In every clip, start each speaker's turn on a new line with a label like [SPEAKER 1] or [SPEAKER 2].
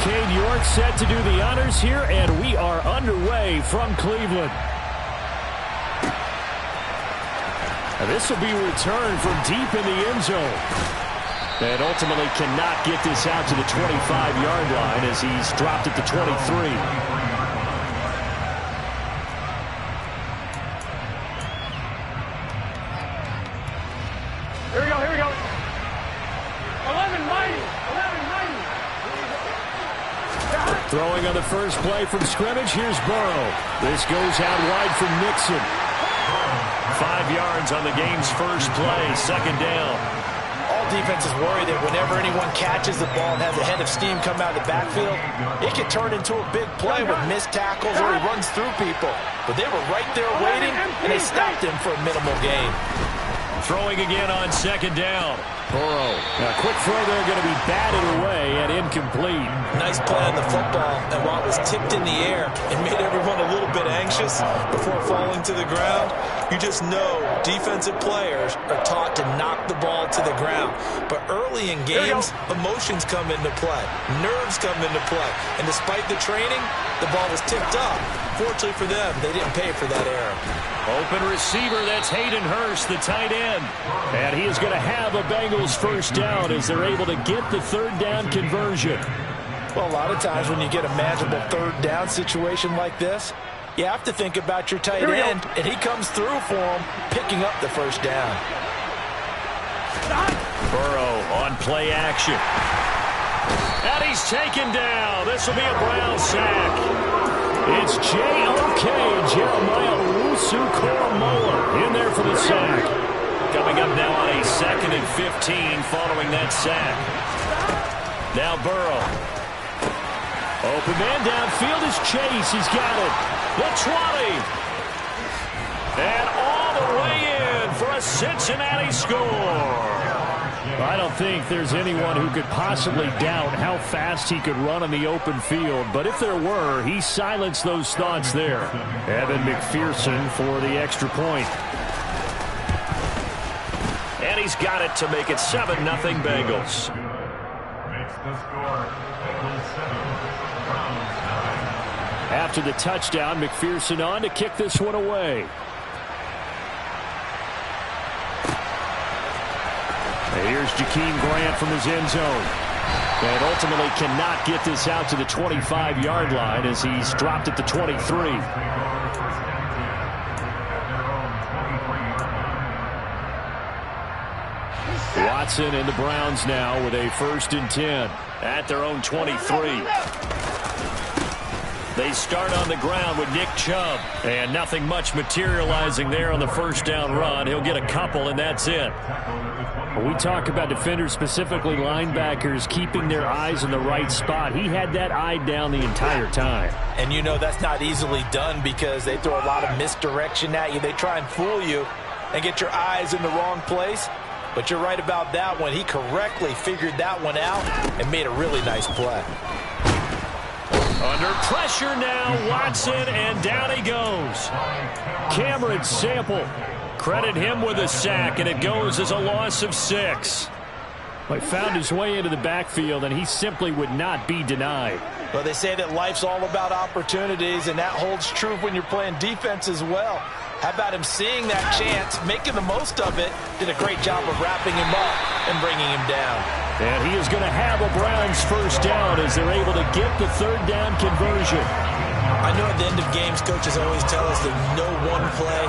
[SPEAKER 1] Cade York set to do the honors here, and we are underway from Cleveland. This will be returned from deep in the end zone. And ultimately cannot get this out to the 25-yard line as he's dropped at the 23.
[SPEAKER 2] Here we go. 11 mighty.
[SPEAKER 1] Throwing on the first play from scrimmage. Here's Burrow. This goes out wide from Nixon. 5 yards on the game's first play. Second down.
[SPEAKER 3] All defenses worry that whenever anyone catches the ball and has a head of steam come out of the backfield, it can turn into a big play with missed tackles or he runs through people. But they were right there waiting, and they stopped him for a minimal gain.
[SPEAKER 1] Throwing again on second down. Burrow. A quick throw there, going to be batted away and incomplete.
[SPEAKER 3] Nice play on the football, and while it was tipped in the air, it made everyone a little bit anxious before falling to the ground. You just know defensive players are taught to knock the ball to the ground. But early in games, emotions come into play. Nerves come into play. And despite the training, the ball was tipped up. Fortunately for them, they didn't pay for that error.
[SPEAKER 1] Open receiver, that's Hayden Hurst, the tight end. And he is going to have a Bengals first down as they're able to get the third down conversion.
[SPEAKER 3] Well, a lot of times when you get a manageable third down situation like this, you have to think about your tight end, and he comes through for him, picking up the first down.
[SPEAKER 1] Burrow on play action. And he's taken down. This will be a Brown sack. It's J.O.K. Jeremiah Owusu-Koramoah in there for the sack. Coming up now on a 2nd and 15 following that sack. Now Burrow. Open man downfield is Chase. He's got it. The 20. And all the way in for a Cincinnati score. I don't think there's anyone who could possibly doubt how fast he could run on the open field. But if there were, he silenced those thoughts there. Evan McPherson for the extra point. And he's got it to make it 7-0 Bengals. After the touchdown, McPherson on to kick this one away. And here's Jakeem Grant from his end zone. And ultimately cannot get this out to the 25-yard line as he's dropped at the 23. Watson and the Browns now with a 1st and 10 at their own 23. They start on the ground with Nick Chubb. And nothing much materializing there on the first down run. He'll get a couple, and that's it. We talk about defenders, specifically linebackers, keeping their eyes in the right spot. He had that eye down the entire time.
[SPEAKER 3] And you know that's not easily done because they throw a lot of misdirection at you. They try and fool you and get your eyes in the wrong place. But you're right about that one. He correctly figured that one out and made a really nice play.
[SPEAKER 1] Under pressure now, Watson, and down he goes. Cameron Sample. Credit him with a sack, and it goes as a loss of 6. He found his way into the backfield, and he simply would not be denied.
[SPEAKER 3] Well, they say that life's all about opportunities, and that holds true when you're playing defense as well. How about him seeing that chance, making the most of it, did a great job of wrapping him up and bringing him down.
[SPEAKER 1] And he is going to have a Browns first down as they're able to get the third down conversion.
[SPEAKER 3] I know at the end of games, coaches always tell us that no one play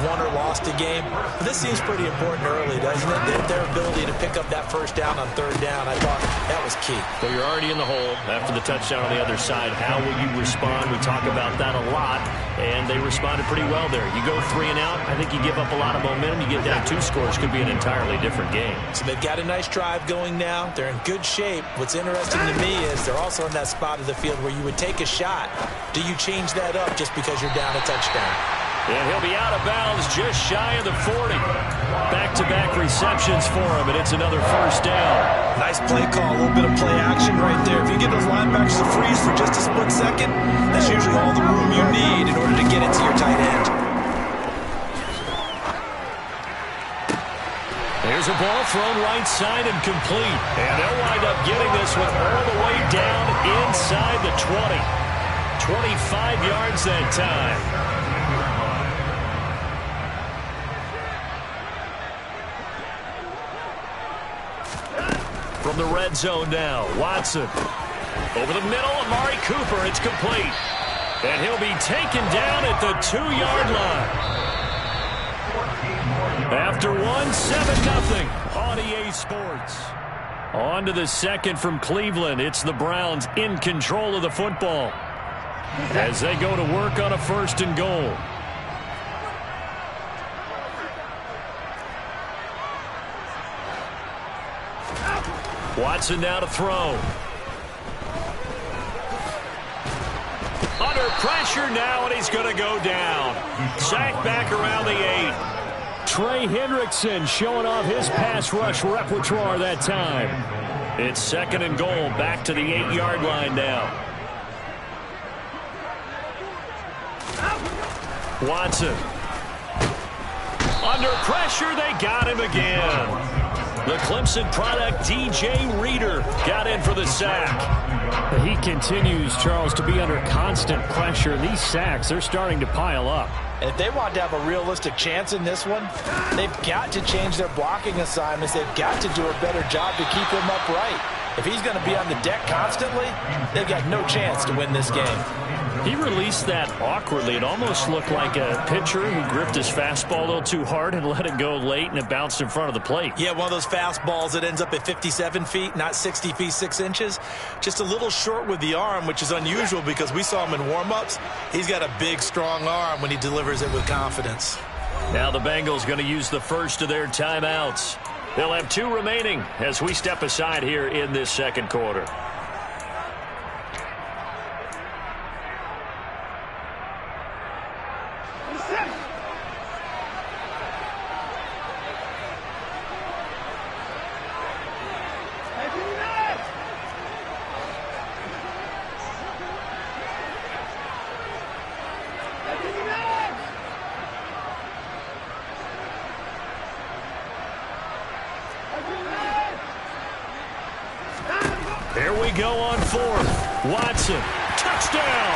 [SPEAKER 3] won or lost a game. But this seems pretty important early, doesn't it? Their ability to pick up that first down on third down, I thought that was key.
[SPEAKER 1] So you're already in the hole after the touchdown on the other side. How will you respond? We talk about that a lot, and they responded pretty well there. You go 3 and out, I think you give up a lot of momentum. You get down 2 scores, could be an entirely different game.
[SPEAKER 3] So they've got a nice drive going now. They're in good shape. What's interesting to me is they're also in that spot of the field where you would take a shot. Do you change that up just because you're down a touchdown?
[SPEAKER 1] And he'll be out of bounds just shy of the 40. Back-to-back receptions for him, and it's another first down.
[SPEAKER 3] Nice play call, a little bit of play action right there. If you get those linebackers to freeze for just a split second, that's usually all the room you need in order to get it to your tight end. There's a ball thrown right side and complete. And they'll wind up getting this one all the way down
[SPEAKER 1] inside the 20. 25 yards that time. From the red zone now, Watson. Over the middle, Amari Cooper. It's complete. And he'll be taken down at the 2-yard line. After one, 7-0 on EA Sports. On to the second from Cleveland. It's the Browns in control of the football as they go to work on a 1st and goal. Watson now to throw. Under pressure now, and he's going to go down. Sacked back around the 8. Trey Hendrickson showing off his pass rush repertoire that time. It's 2nd and goal, back to the 8-yard line now. Watson. Under pressure, they got him again. The Clemson product, DJ Reader, got in for the sack. He continues, Charles, to be under constant pressure. These sacks, they're starting to pile up.
[SPEAKER 3] And if they want to have a realistic chance in this one, they've got to change their blocking assignments. They've got to do a better job to keep him upright. If he's going to be on the deck constantly, they've got no chance to win this game.
[SPEAKER 1] He released that awkwardly. It almost looked like a pitcher who gripped his fastball a little too hard and let it go late, and it bounced in front of the plate.
[SPEAKER 3] Yeah, one of those fastballs that ends up at 57 feet, not 60 feet, 6 inches. Just a little short with the arm, which is unusual because we saw him in warm-ups. He's got a big, strong arm when he delivers it with confidence.
[SPEAKER 1] Now the Bengals going to use the first of their timeouts. They'll have 2 remaining as we step aside here in this second quarter. Here we go on 4th. Watson, touchdown.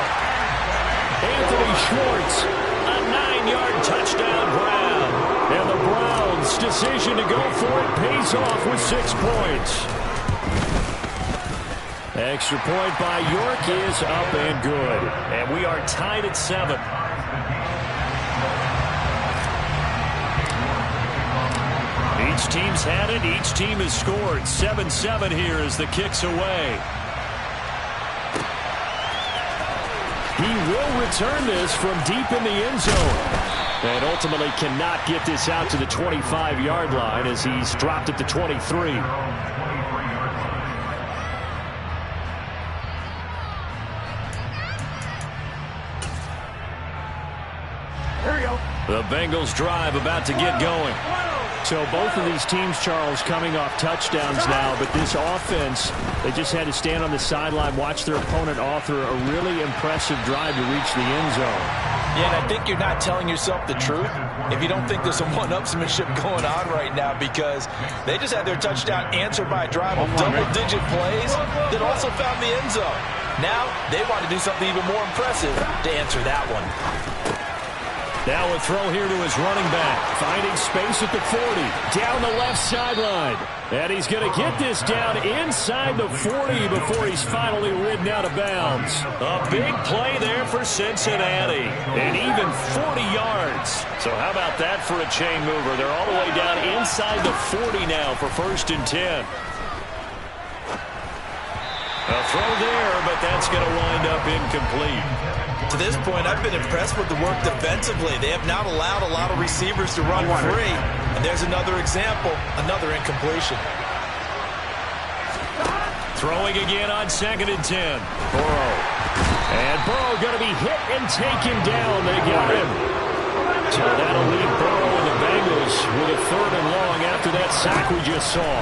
[SPEAKER 1] Anthony Schwartz, a 9-yard touchdown grab. And the Browns' decision to go for it pays off with 6 points. Extra point by York is up and good. And we are tied at 7. Each team's had it. Each team has scored. 7-7 here as the kick's away. He will return this from deep in the end zone. And ultimately cannot get this out to the 25-yard line as he's dropped at the 23.
[SPEAKER 2] Here we go.
[SPEAKER 1] The Bengals drive about to get going.
[SPEAKER 4] So both of these teams, Charles, coming off touchdowns now, but this offense, they just had to stand on the sideline, watch their opponent author a really impressive drive to reach the end zone.
[SPEAKER 3] Yeah, and I think you're not telling yourself the truth if you don't think there's some one-upsmanship going on right now, because they just had their touchdown answered by a drive of double-digit plays that also found the end zone. Now they want to do something even more impressive to answer that one.
[SPEAKER 1] Now a throw here to his running back. Finding space at the 40. Down the left sideline. And he's going to get this down inside the 40 before he's finally ridden out of bounds. A big play there for Cincinnati. And even 40 yards. So how about that for a chain mover? They're all the way down inside the 40 now for 1st and 10. A throw there, but that's going to wind up incomplete.
[SPEAKER 3] To this point, I've been impressed with the work defensively. They have not allowed a lot of receivers to run free. And there's another example, another incompletion.
[SPEAKER 1] Throwing again on 2nd and 10. Burrow. And Burrow going to be hit and taken down. They got him. So that'll leave Burrow and the Bengals with a 3rd and long after that sack we just saw.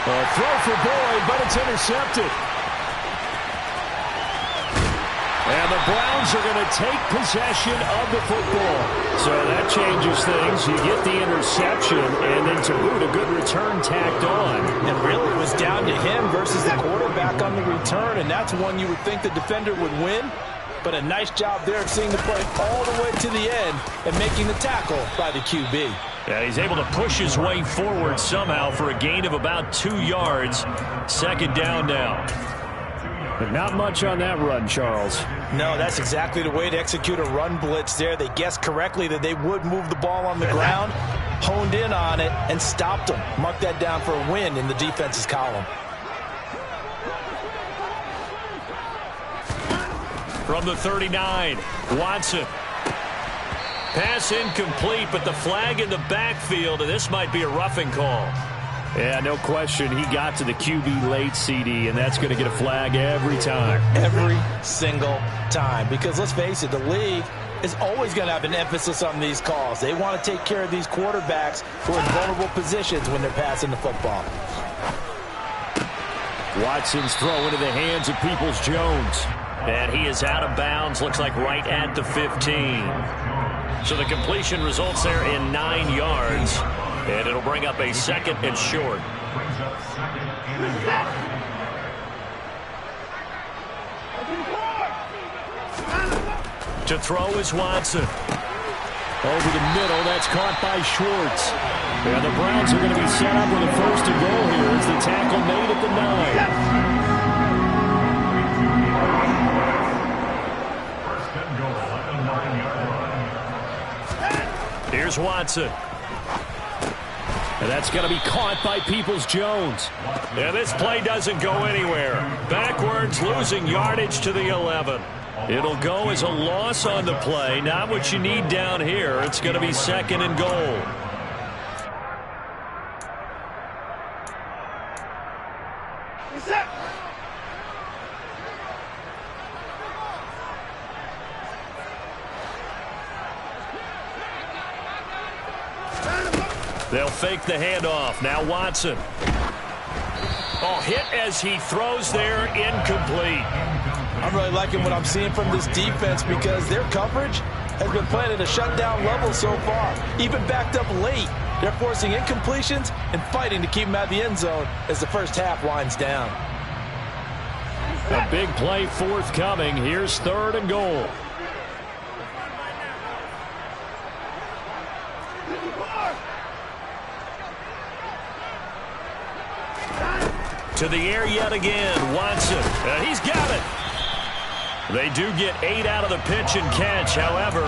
[SPEAKER 1] A throw for Boyd, but it's intercepted. And the Browns are going to take possession of the football. So that changes things. You get the interception, and then to boot, a good return tacked on.
[SPEAKER 3] And really, it was It's down to him versus the quarterback on the return, and that's one you would think the defender would win. But a nice job there of seeing the play all the way to the end and making the tackle by the QB.
[SPEAKER 4] Yeah, he's able to push his way forward somehow for a gain of about 2 yards. Second down now. But not much on that run, Charles.
[SPEAKER 3] No, that's exactly the way to execute a run blitz there. They guessed correctly that they would move the ball on the ground, honed in on it, and stopped them. Mark that down for a win in the defense's column.
[SPEAKER 4] From the 39, Watson. Pass incomplete, but the flag in the backfield, and this might be a roughing call. Yeah, no question. He got to the QB late, CD, and that's going to get a flag every time.
[SPEAKER 3] Every single time. Because let's face it, the league is always going to have an emphasis on these calls. They want to take care of these quarterbacks who are in vulnerable positions when they're passing the football.
[SPEAKER 4] Watson's throw into the hands of Peoples-Jones. And he is out of bounds, looks like right at the 15. So the completion results there in 9 yards. And it'll bring up a second and short. To throw is Watson. Over the middle, that's caught by Schwartz. And the Browns are going to be set up with a first and goal here as the tackle made at the 9. Here's Watson. And that's going to be caught by Peoples-Jones. And this play doesn't go anywhere. Backwards, losing yardage to the 11. It'll go as a loss on the play. Not what you need down here. It's going to be second and goal. They'll fake the handoff. Now Watson. Oh, hit as he throws there, incomplete.
[SPEAKER 3] I'm really liking what I'm seeing from this defense because their coverage has been playing at a shutdown level so far. Even backed up late, they're forcing incompletions and fighting to keep them out of the end zone as the first half winds down.
[SPEAKER 4] A big play forthcoming. Here's third and goal. To the air yet again, Watson. He's got it. They do get 8 out of the pitch and catch. However,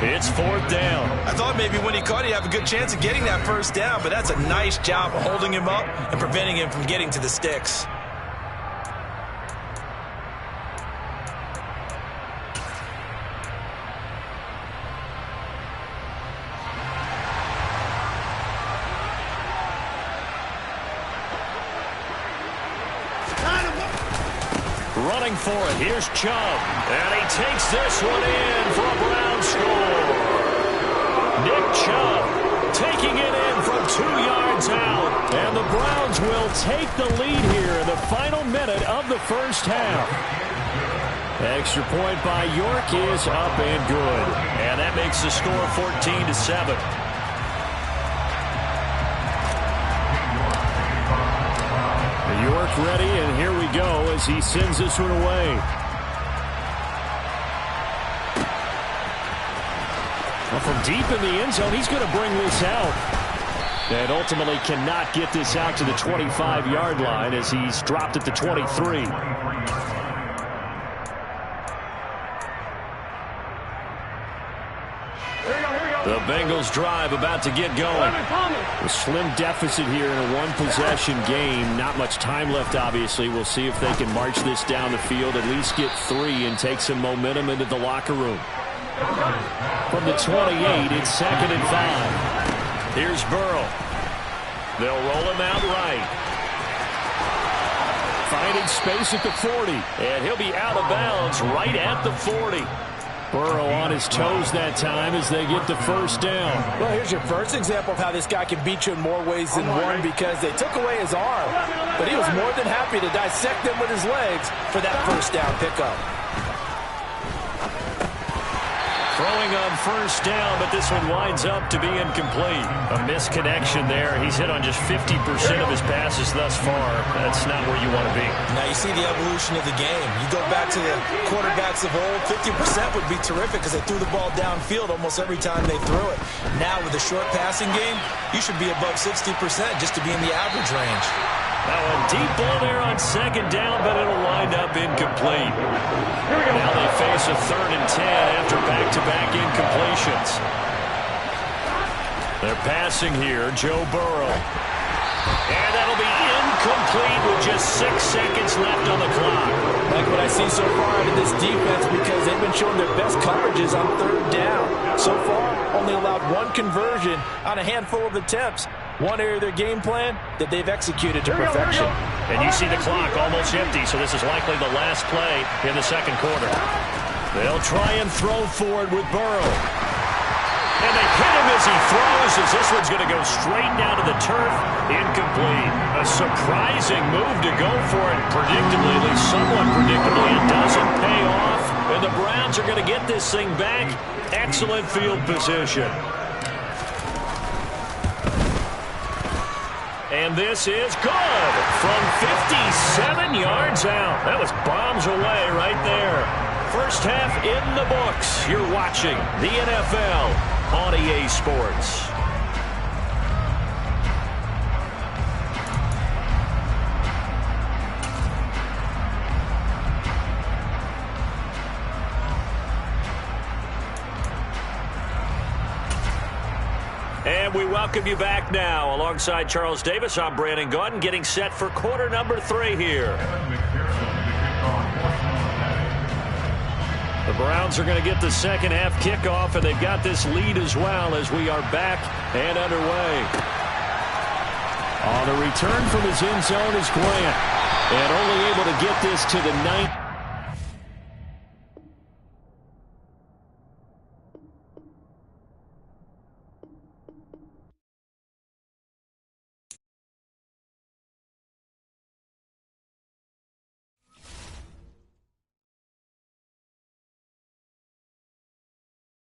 [SPEAKER 4] it's fourth down.
[SPEAKER 3] I thought maybe when he caught, he'd have a good chance of getting that first down, but that's a nice job of holding him up and preventing him from getting to the sticks.
[SPEAKER 4] Running for it. Here's Chubb. And he takes this one in for a Brown score. Nick Chubb taking it in from 2 yards out. And the Browns will take the lead here in the final minute of the first half. Extra point by York is up and good. And that makes the score 14-7. York ready, and here we go as he sends this one away. Well, from deep in the end zone, he's going to bring this out. And ultimately cannot get this out to the 25-yard line as he's dropped at the 23. The Bengals drive about to get going. A slim deficit here in a one-possession game. Not much time left, obviously. We'll see if they can march this down the field, at least get 3 and take some momentum into the locker room. From the 28, it's second and 5. Here's Burrow. They'll roll him out right. Finding space at the 40. And he'll be out of bounds right at the 40. Burrow on his toes that time as they get the first down.
[SPEAKER 3] Well, here's your first example of how this guy can beat you in more ways than one because they took away his arm, but he was more than happy to dissect them with his legs for that first down pickup.
[SPEAKER 4] From
[SPEAKER 1] throwing on first down, but this one winds up to be incomplete. A misconnection there. He's hit on just 50% of his passes thus far. That's not where you want to be.
[SPEAKER 3] Now you see the evolution of the game. You go back to the quarterbacks of old, 50% would be terrific because they threw the ball downfield almost every time they threw it. Now with a short passing game, you should be above 60% just to be in the average range.
[SPEAKER 1] Now a deep ball there on second down, but it'll wind up incomplete. Now they face a 3rd and 10 after back-to-back incompletions. They're passing here, Joe Burrow. And that'll be incomplete with just 6 seconds left on the clock.
[SPEAKER 5] Like what I see so far out of this defense, because they've been showing their best coverages on 3rd down. So far, only allowed 1 conversion on a handful of attempts. One area of their game plan that they've executed to perfection.
[SPEAKER 1] And you see the clock almost empty, so this is likely the last play in the second quarter. They'll try and throw forward with Burrow. And they hit him as he throws, as this one's going to go straight down to the turf. Incomplete. A surprising move to go for it. Predictably, at least somewhat predictably, it doesn't pay off. And the Browns are going to get this thing back. Excellent field position. And this is good from 57 yards out. That was bombs away right there. First half in the books. You're watching the NFL on EA Sports. And we welcome you back now. Alongside Charles Davis, I'm Brandon Gaudin, getting set for quarter number 3 here. The Browns are going to get the second half kickoff, and they've got this lead as well as we are back and underway. On the return from his end zone is Grant, and only able to get this to the 9th.